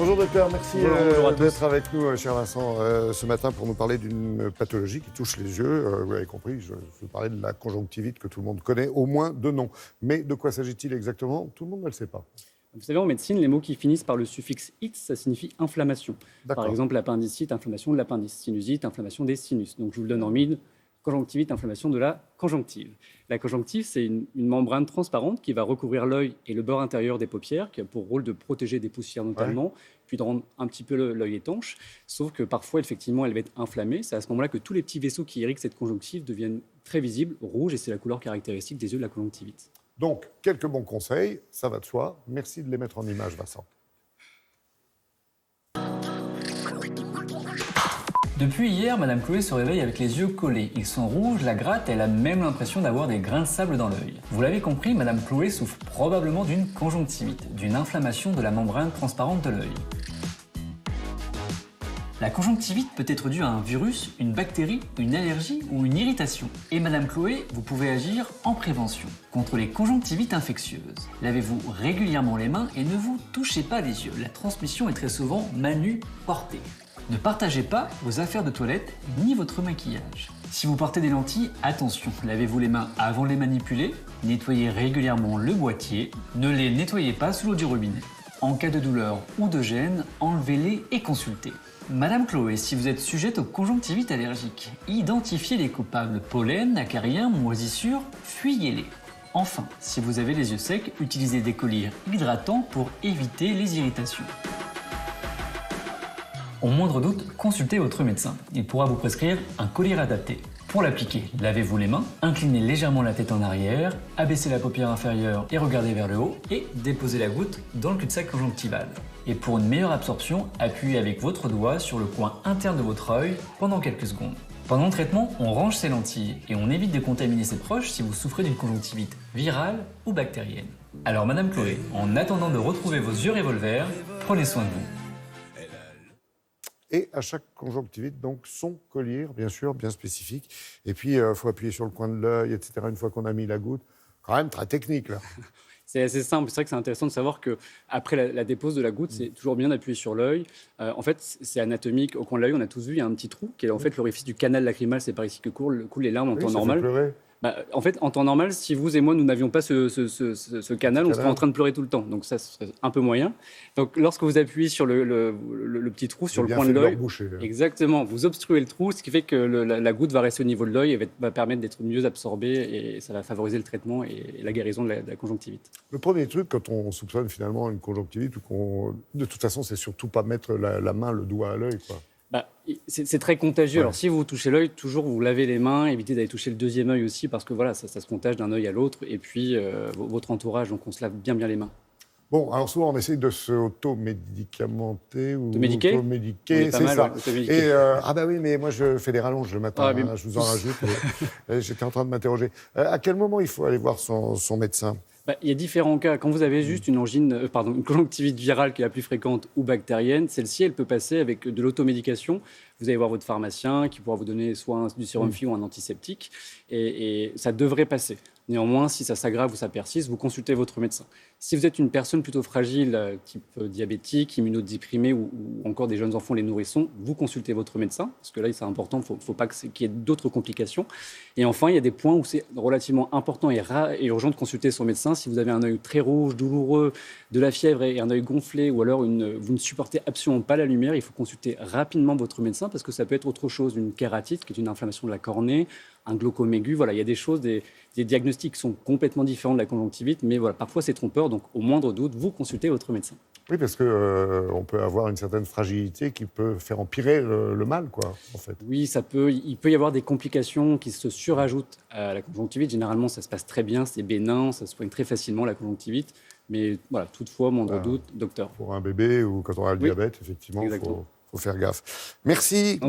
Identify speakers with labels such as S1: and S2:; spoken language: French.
S1: Bonjour docteur, merci
S2: Bonjour à tous.
S1: d'être avec nous, cher Vincent, ce matin pour nous parler d'une pathologie qui touche les yeux. Vous l'avez compris, je veux parler de la conjonctivite que tout le monde connaît, au moins de nom. Mais de quoi s'agit-il exactement? Tout le monde ne le sait pas.
S2: Vous savez, en médecine, les mots qui finissent par le suffixe « it », ça signifie inflammation.
S1: D'accord.
S2: Par exemple, l'appendicite, inflammation de l'appendice. Sinusite, inflammation des sinus. Donc, je vous le donne en mille. Conjonctivite, inflammation de la conjonctive. La conjonctive, c'est une membrane transparente qui va recouvrir l'œil et le bord intérieur des paupières, qui a pour rôle de protéger des poussières notamment, puis de rendre un petit peu l'œil étanche. Sauf que parfois, effectivement, elle va être inflammée. C'est à ce moment-là que tous les petits vaisseaux qui irriguent cette conjonctive deviennent très visibles, rouges, et c'est la couleur caractéristique des yeux de la conjonctivite.
S1: Donc, quelques bons conseils, ça va de soi. Merci de les mettre en image, Vincent.
S3: Depuis hier, Madame Chloé se réveille avec les yeux collés. Ils sont rouges, la gratte, elle a même l'impression d'avoir des grains de sable dans l'œil. Vous l'avez compris, Madame Chloé souffre probablement d'une conjonctivite, d'une inflammation de la membrane transparente de l'œil. La conjonctivite peut être due à un virus, une bactérie, une allergie ou une irritation. Et Madame Chloé, vous pouvez agir en prévention contre les conjonctivites infectieuses. Lavez-vous régulièrement les mains et ne vous touchez pas les yeux. La transmission est très souvent manu-portée. Ne partagez pas vos affaires de toilette ni votre maquillage. Si vous portez des lentilles, attention, lavez-vous les mains avant de les manipuler, nettoyez régulièrement le boîtier, ne les nettoyez pas sous l'eau du robinet. En cas de douleur ou de gêne, enlevez-les et consultez. Madame Chloé, si vous êtes sujette aux conjonctivites allergiques, identifiez les coupables pollen, acariens, moisissures, fuyez-les. Enfin, si vous avez les yeux secs, utilisez des collyres hydratants pour éviter les irritations. Au moindre doute, consultez votre médecin. Il pourra vous prescrire un collyre adapté. Pour l'appliquer, lavez-vous les mains, inclinez légèrement la tête en arrière, abaissez la paupière inférieure et regardez vers le haut, et déposez la goutte dans le cul-de-sac conjonctival. Et pour une meilleure absorption, appuyez avec votre doigt sur le coin interne de votre œil pendant quelques secondes. Pendant le traitement, on range ses lentilles et on évite de contaminer ses proches si vous souffrez d'une conjonctivite virale ou bactérienne. Alors Madame Chloé, en attendant de retrouver vos yeux revolver, prenez soin de vous.
S1: Et à chaque conjonctivite, donc, son collier, bien sûr, bien spécifique. Et puis, il faut appuyer sur le coin de l'œil, etc., une fois qu'on a mis la goutte. Quand même très technique, là.
S2: C'est assez simple. C'est vrai que c'est intéressant de savoir qu'après la dépose de la goutte, c'est toujours bien d'appuyer sur l'œil. En fait, c'est anatomique. Au coin de l'œil, on a tous vu, il y a un petit trou qui est en fait l'orifice du canal lacrymal. C'est par ici que coulent les larmes en temps normal.
S1: Ça fait pleurer.
S2: En fait, en temps normal, si vous et moi, nous n'avions pas ce canal, on serait en train de pleurer tout le temps. Donc ça, ce serait un peu moyen. Donc lorsque vous appuyez sur le petit trou, sur le coin de l'œil, exactement, vous obstruez le trou, ce qui fait que la goutte va rester au niveau de l'œil et va permettre d'être mieux absorbée et ça va favoriser le traitement et la guérison de la conjonctivite.
S1: Le premier truc, quand on soupçonne finalement une conjonctivite, de toute façon, c'est surtout pas mettre la main, le doigt à l'œil, quoi.
S2: C'est très contagieux.
S1: Ouais.
S2: Alors, si vous touchez l'œil, toujours vous lavez les mains, évitez d'aller toucher le deuxième œil aussi, parce que voilà, ça se contagie d'un œil à l'autre, et puis votre entourage, donc on se lave bien les mains.
S1: Bon, alors souvent on essaye de se auto-médicamenter ou
S2: de médiquer.
S1: Auto-médiquer, c'est ça. Et oui, mais moi je fais des rallonges le matin, je vous en rajoute. J'étais en train de m'interroger. À quel moment il faut aller voir son médecin ?
S2: Il y a différents cas. Quand vous avez juste une conjonctivite virale qui est la plus fréquente ou bactérienne, celle-ci, elle peut passer avec de l'automédication. Vous allez voir votre pharmacien qui pourra vous donner soit du sérum Phi ou un antiseptique. Et ça devrait passer. Néanmoins, si ça s'aggrave ou ça persiste, vous consultez votre médecin. Si vous êtes une personne plutôt fragile, type diabétique, immunodéprimée ou encore des jeunes enfants, les nourrissons, vous consultez votre médecin, parce que là, c'est important, il ne faut pas qu'il y ait d'autres complications. Et enfin, il y a des points où c'est relativement important et urgent de consulter son médecin. Si vous avez un œil très rouge, douloureux, de la fièvre et un œil gonflé, ou alors vous ne supportez absolument pas la lumière, il faut consulter rapidement votre médecin, parce que ça peut être autre chose, une kératite, qui est une inflammation de la cornée, un glaucome aigu. Voilà, il y a des choses, des diagnostics qui sont complètement différents de la conjonctivite, mais voilà, parfois c'est trompeur, donc au moindre doute, vous consultez votre médecin.
S1: Oui, parce qu'on peut avoir une certaine fragilité qui peut faire empirer le mal, quoi, en fait.
S2: Oui, il peut y avoir des complications qui se surajoutent à la conjonctivite. Généralement, ça se passe très bien, c'est bénin, ça se soigne très facilement, la conjonctivite. Mais voilà, toutefois, moindre doute, docteur.
S1: Pour un bébé ou quand on a le diabète, effectivement, il faut faire gaffe. Merci.